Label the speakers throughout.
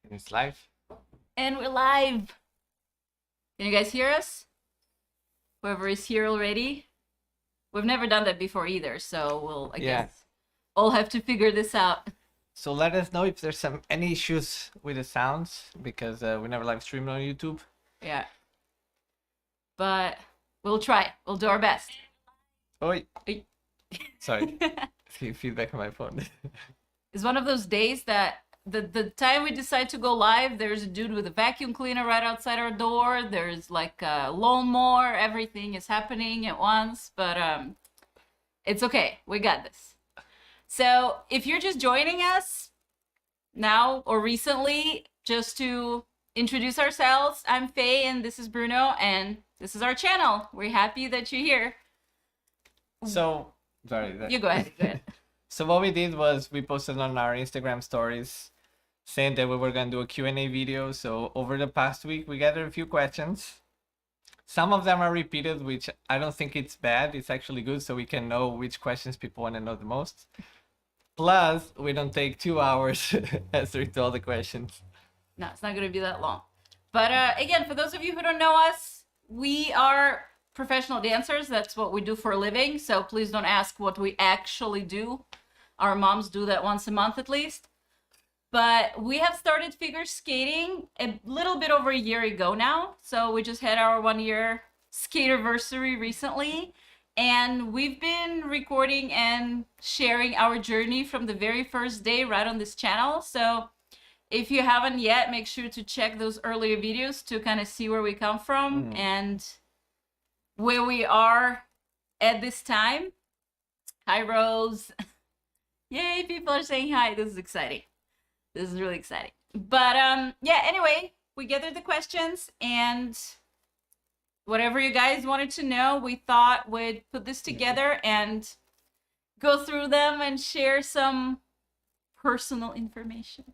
Speaker 1: And it's live.
Speaker 2: And we're live. Can you guys hear us? Whoever is here already. We've never done that before either, so we'll, I guess, all have to figure this out.
Speaker 1: So let us know if there's any issues with the sounds, because we never live stream on YouTube.
Speaker 2: Yeah. But we'll try. We'll do our best.
Speaker 1: Oi.
Speaker 2: Oi.
Speaker 1: Sorry. Feedback on my phone.
Speaker 2: It's one of those days that the time we decide to go live, there's a dude with a vacuum cleaner right outside our door. There's like a lawnmower. Everything is happening at once. But it's okay. We got this. So if you're just joining us now or recently, just to introduce ourselves, I'm Faye and this is Bruno and this is our channel. We're happy that you're here.
Speaker 1: So, sorry.
Speaker 2: You go ahead. Go ahead.
Speaker 1: So what we did was we posted on our Instagram stories saying that we were going to do a Q&A video. So over the past week, we gathered a few questions. Some of them are repeated, which I don't think it's bad. It's actually good, so we can know which questions people want to know the most. Plus, we don't take 2 hours answering to all the questions.
Speaker 2: No, it's not going to be that long. But again, for those of you who don't know us, we are professional dancers. That's what we do for a living. So please don't ask what we actually do. Our moms do that once a month at least. But we have started figure skating a little bit over a year ago now. So we just had our 1-year skaterversary recently. And we've been recording and sharing our journey from the very first day right on this channel. So if you haven't yet, make sure to check those earlier videos to kind of see where we come from and where we are at this time. Hi, Rose. Yay, people are saying hi. This is exciting. This is really exciting. But yeah, anyway, we gathered the questions and whatever you guys wanted to know, we thought we'd put this together and go through them and share some personal information.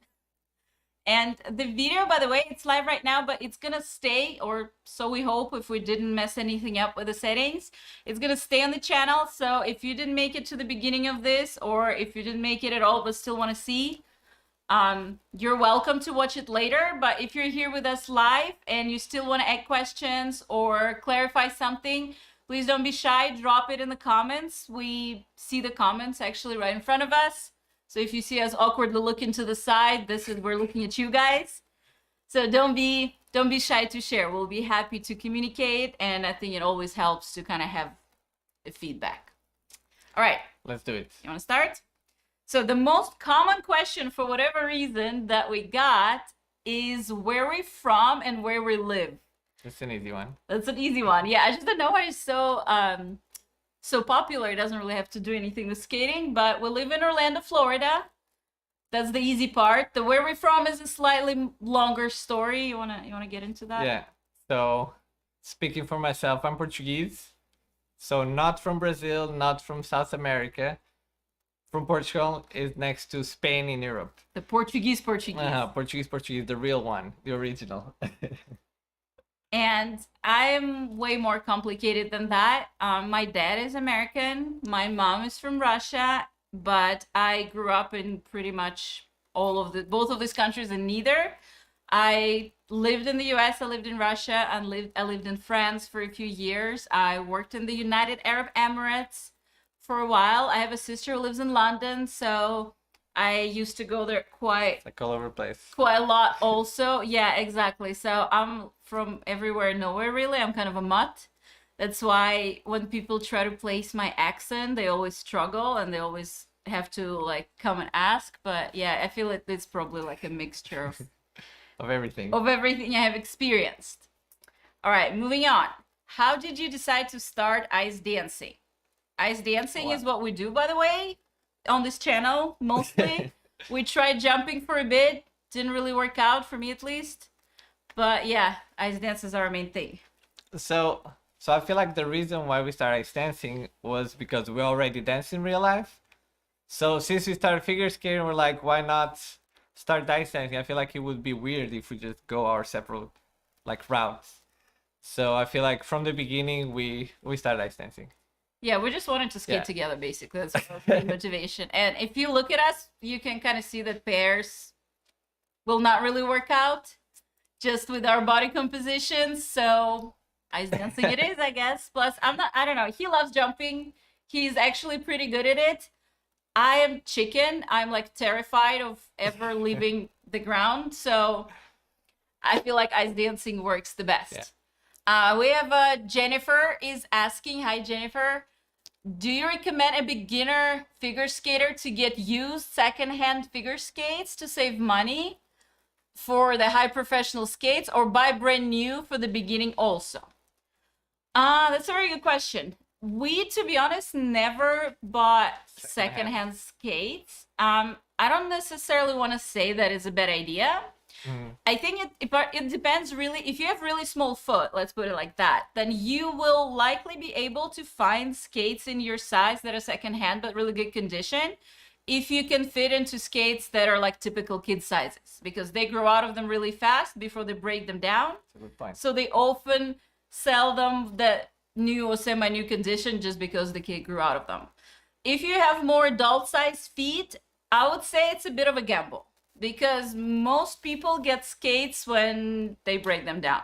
Speaker 2: And the video, by the way, it's live right now, but it's gonna stay, or so we hope, if we didn't mess anything up with the settings, it's gonna stay on the channel. So if you didn't make it to the beginning of this, or if you didn't make it at all but still want to see, you're welcome to watch it later. But if you're here with us live and you still want to add questions or clarify something, please don't be shy. Drop it in the comments. We see the comments actually right in front of us. So if you see us awkwardly looking to the side, we're looking at you guys. So don't be shy to share. We'll be happy to communicate, and I think it always helps to kind of have a feedback. All right.
Speaker 1: Let's do it.
Speaker 2: You want to start? So the most common question, for whatever reason, that we got is where we're from and where we live.
Speaker 1: It's an easy one.
Speaker 2: That's an easy one. Yeah, I just don't know why it's so popular. It doesn't really have to do anything with skating, but we live in Orlando, Florida. That's the easy part. The where we're from is a slightly longer story. You wanna get into that?
Speaker 1: Yeah. So speaking for myself, I'm Portuguese. So not from Brazil, not from South America. From Portugal, is next to Spain in Europe.
Speaker 2: The Portuguese.
Speaker 1: Portuguese, the real one, the original.
Speaker 2: And I'm way more complicated than that. My dad is American. My mom is from Russia, but I grew up in pretty much both of these countries and neither. I lived in the US, I lived in Russia, and I lived in France for a few years. I worked in the United Arab Emirates for a while. I have a sister who lives in London, so I used to go there quite
Speaker 1: like all over the place.
Speaker 2: Quite a lot also. Yeah, exactly. So I'm from everywhere and nowhere really. I'm kind of a mutt. That's why when people try to place my accent, they always struggle and they always have to like come and ask. But yeah, I feel like it's probably like a mixture of
Speaker 1: of everything
Speaker 2: I have experienced. All right, moving on. How did you decide to start ice dancing? Ice dancing is what we do, by the way, on this channel mostly. We tried jumping for a bit, didn't really work out for me at least. But yeah, ice dances are our main thing.
Speaker 1: So I feel like the reason why we started ice dancing was because we already dance in real life. So since we started figure skating, we're like, why not start ice dancing? I feel like it would be weird if we just go our separate like routes. So I feel like from the beginning we started ice dancing.
Speaker 2: Yeah, we just wanted to skate together, basically. That's our main motivation. And if you look at us, you can kind of see that pairs will not really work out just with our body compositions. So ice dancing it is, I guess. Plus, I don't know. He loves jumping. He's actually pretty good at it. I am chicken. I'm like terrified of ever leaving the ground. So I feel like ice dancing works the best. We have Jennifer is asking, hi Jennifer, do you recommend a beginner figure skater to get used secondhand figure skates to save money for the high professional skates, or buy brand new for the beginning also? That's a very good question. We, to be honest, never bought secondhand skates. I don't necessarily want to say that is a bad idea. I think it depends really. If you have really small foot, let's put it like that, then you will likely be able to find skates in your size that are secondhand but really good condition if you can fit into skates that are like typical kid sizes, because they grow out of them really fast before they break them down.
Speaker 1: That's a good point.
Speaker 2: So they often sell them the new or semi-new condition just because the kid grew out of them. If you have more adult size feet, I would say it's a bit of a gamble, because most people get skates when they break them down.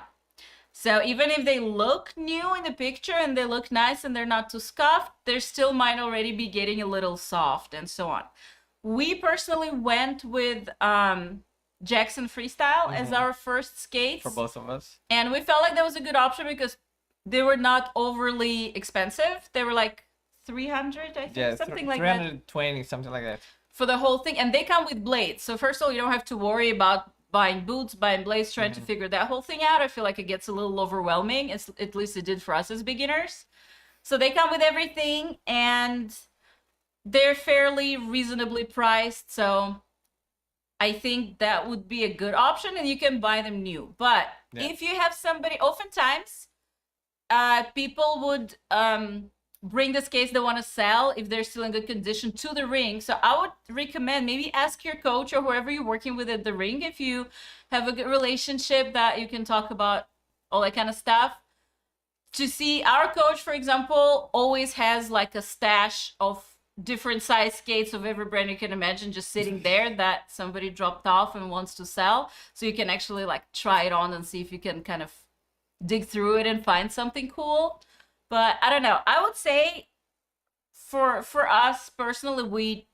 Speaker 2: So even if they look new in the picture and they look nice and they're not too scuffed, they still might already be getting a little soft and so on. We personally went with Jackson Freestyle as our first skates.
Speaker 1: For both of us.
Speaker 2: And we felt like that was a good option because they were not overly expensive. They were like 300, I think, something like that.
Speaker 1: 320, something like that.
Speaker 2: For the whole thing. And they come with blades. So first of all, you don't have to worry about buying boots, buying blades, trying to figure that whole thing out. I feel like it gets a little overwhelming. At least it did for us as beginners. So they come with everything and they're fairly reasonably priced. So I think that would be a good option, and you can buy them new. But if you have somebody, oftentimes people would bring the skates they want to sell if they're still in good condition to the ring. So I would recommend maybe ask your coach or whoever you're working with at the ring, if you have a good relationship that you can talk about all that kind of stuff, to see. Our coach, for example, always has like a stash of different size skates of every brand you can imagine just sitting there that somebody dropped off and wants to sell. So you can actually like try it on and see if you can kind of dig through it and find something cool. But I don't know. I would say for us personally, we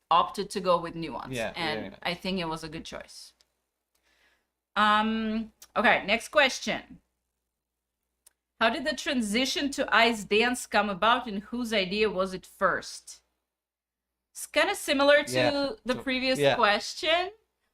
Speaker 2: opted to go with new ones.
Speaker 1: Yeah,
Speaker 2: and
Speaker 1: nice.
Speaker 2: I think it was a good choice. Okay, next question. How did the transition to ice dance come about, and whose idea was it first? It's kind of similar to the previous question.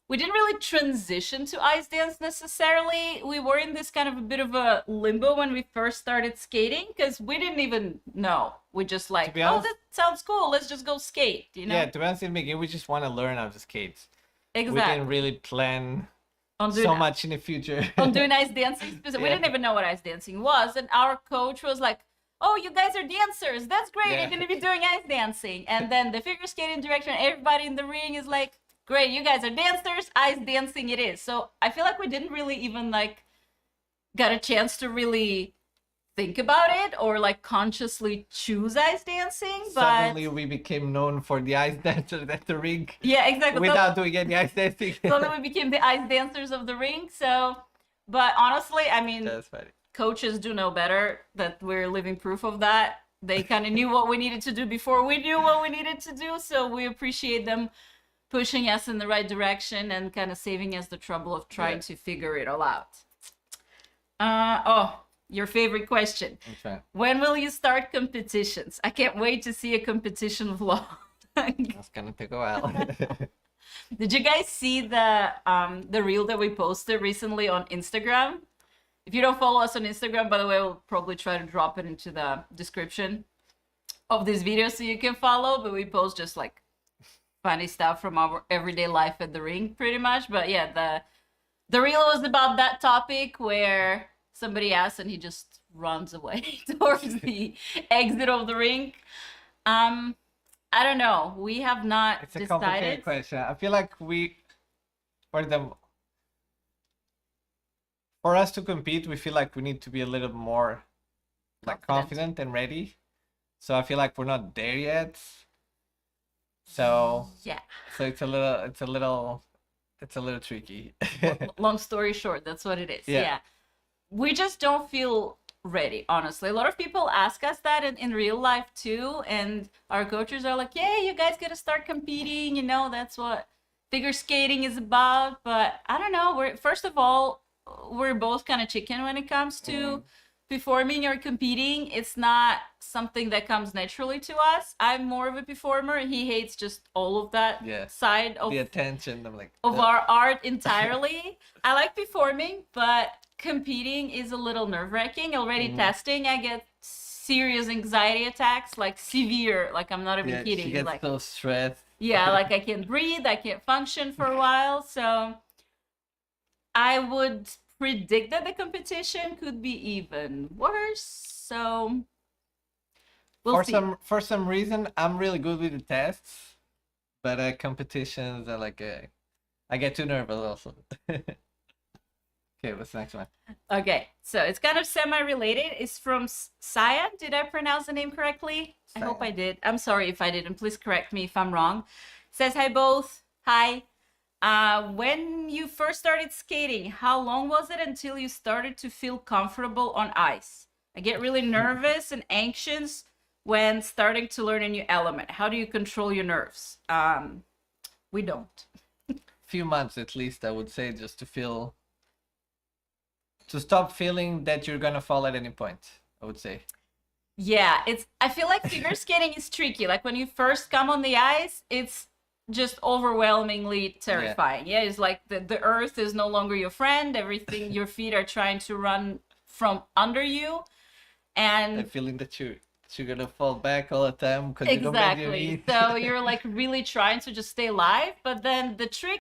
Speaker 2: We didn't really transition to ice dance necessarily. We were in this kind of a bit of a limbo when we first started skating, because we didn't even know. We just like, oh, that sounds cool. Let's just go skate, you know?
Speaker 1: Yeah, to be honest, in the beginning, we just want to learn how to skate.
Speaker 2: Exactly.
Speaker 1: We didn't really plan so much in the future.
Speaker 2: On doing ice dancing. We didn't even know what ice dancing was. And our coach was like, oh, you guys are dancers. That's great. You're going to be doing ice dancing. And then the figure skating director and everybody in the ring is like, great, you guys are dancers, ice dancing it is. So I feel like we didn't really even like got a chance to really think about it or like consciously choose ice dancing. But
Speaker 1: suddenly we became known for the ice dancers at the ring.
Speaker 2: Yeah, exactly.
Speaker 1: Without doing any ice dancing.
Speaker 2: So then we became the ice dancers of the ring. So, but honestly, I mean,
Speaker 1: that's funny.
Speaker 2: Coaches do know better, that we're living proof of that. They kind of knew what we needed to do before we knew what we needed to do. So we appreciate them pushing us in the right direction and kind of saving us the trouble of trying to figure it all out. Your favorite question.
Speaker 1: Okay.
Speaker 2: When will you start competitions? I can't wait to see a competition vlog.
Speaker 1: That's gonna take a while.
Speaker 2: Did you guys see the reel that we posted recently on Instagram? If you don't follow us on Instagram, by the way, we'll probably try to drop it into the description of this video so you can follow, but we post just like funny stuff from our everyday life at the ring, pretty much. But yeah, the reel was about that topic where somebody asks and he just runs away towards the exit of the ring. I don't know. We have not decided.
Speaker 1: It's a complicated question. I feel like for us to compete, we feel like we need to be a little more like confident and ready. So I feel like we're not there yet. So
Speaker 2: yeah.
Speaker 1: So it's a little it's a little tricky.
Speaker 2: Long story short, that's what it is.
Speaker 1: Yeah.
Speaker 2: Yeah. We just don't feel ready, honestly. A lot of people ask us that in real life too, and our coaches are like, yeah, you guys gotta start competing, you know, that's what figure skating is about. But I don't know, first of all, we're both kind of chicken when it comes to performing or competing. It's not something that comes naturally to us. I'm more of a performer. He hates just all of that side of
Speaker 1: the attention. I'm like
Speaker 2: our art entirely. I like performing, but competing is a little nerve-wracking. Already testing, I get serious anxiety attacks, like severe. Like I'm not even kidding.
Speaker 1: She gets
Speaker 2: like
Speaker 1: so stressed.
Speaker 2: yeah, like I can't breathe. I can't function for a while. So I would predict that the competition could be even worse. So we'll see.
Speaker 1: For some reason, I'm really good with the tests, but competitions are like I get too nervous also. Okay, what's the next one?
Speaker 2: Okay, so it's kind of semi-related. It's from Saya. Did I pronounce the name correctly?
Speaker 1: Saya.
Speaker 2: I hope I did. I'm sorry if I didn't. Please correct me if I'm wrong. Says, hi both. Hi. When you first started skating, how long was it until you started to feel comfortable on ice? I get really nervous and anxious when starting to learn a new element. How do you control your nerves? We don't.
Speaker 1: Few months at least, I would say, just to stop feeling that you're gonna fall at any point, I would say.
Speaker 2: Yeah, I feel like figure skating is tricky. Like when you first come on the ice, it's just overwhelmingly terrifying. Yeah, it's like the earth is no longer your friend. Everything, your feet are trying to run from under you. And
Speaker 1: that feeling that you're gonna fall back all the time because
Speaker 2: exactly.
Speaker 1: You don't bend your knee.
Speaker 2: So you're like really trying to just stay alive. But then the trick